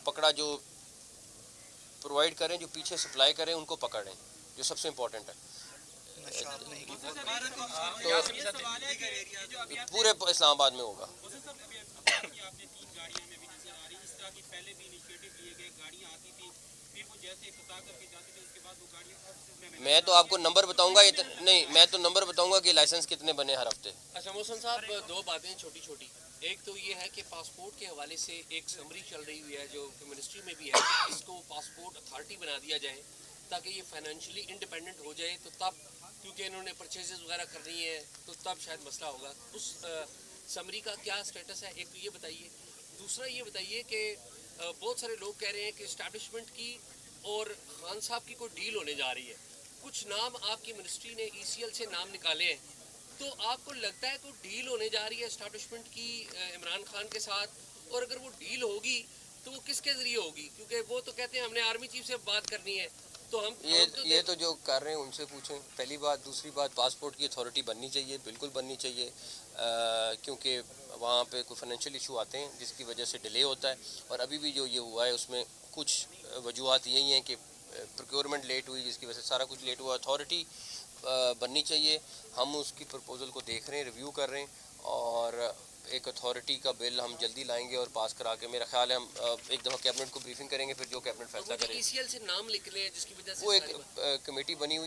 पकड़ा जो प्रोवाइड करें, जो पीछे सप्लाई करें उनको पकड़ें, जो सबसे इम्पोर्टेंट है। तो पूरे इस्लामाबाद में होगा। मैं तो आपको नंबर बताऊंगा, नहीं मैं तो नंबर बताऊंगा कि लाइसेंस कितने बने हर हफ्ते। अच्छा मोहसिन साहब, दो बातें छोटी छोटी। एक तो ये है कि पासपोर्ट के हवाले से एक समरी चल रही हुई है जो मिनिस्ट्री में भी है कि इसको पासपोर्ट अथॉरिटी बना दिया जाए ताकि ये फाइनेंशियली इंडिपेंडेंट हो जाए, तो तब क्योंकि इन्होंने परचेजेस वगैरह करनी है तो तब शायद मसला होगा। उस समरी का क्या स्टेटस है, एक तो ये बताइए। दूसरा ये बताइए कि बहुत सारे लोग कह रहे हैं कि इस्टेब्लिशमेंट की और खान साहब की कोई डील होने जा रही है। कुछ नाम आपकी मिनिस्ट्री ने ECL से नाम निकाले हैं, तो आपको लगता है कोई डील होने जा रही है एस्टैब्लिशमेंट की इमरान खान के साथ? और अगर वो डील होगी तो वो किसके ज़रिए होगी? क्योंकि वो तो कहते हैं हमने आर्मी चीफ से बात करनी है, तो ये तो जो कर रहे हैं उनसे पूछें, पहली बात। दूसरी बात, पासपोर्ट की अथॉरिटी बननी चाहिए, बिल्कुल बननी चाहिए, क्योंकि वहाँ पे कोई फाइनेंशियल इशू आते हैं जिसकी वजह से डिले होता है। और अभी भी जो ये हुआ है उसमें कुछ वजूहत यही हैं कि प्रोक्योरमेंट लेट हुई, जिसकी वजह से सारा कुछ लेट हुआ। अथॉरिटी बननी चाहिए। हम उसकी प्रपोज़ल को देख रहे हैं, रिव्यू कर रहे हैं, और एक अथॉरिटी का बिल हम जल्दी लाएंगे और पास करा के, मेरा ख्याल है हम एक दफ़ा कैबिनेट को ब्रीफिंग करेंगे, फिर जो कैबिनेट फैसला करें। ECL से नाम निकले हैं जिसकी वजह से वो एक कमेटी बनी हुई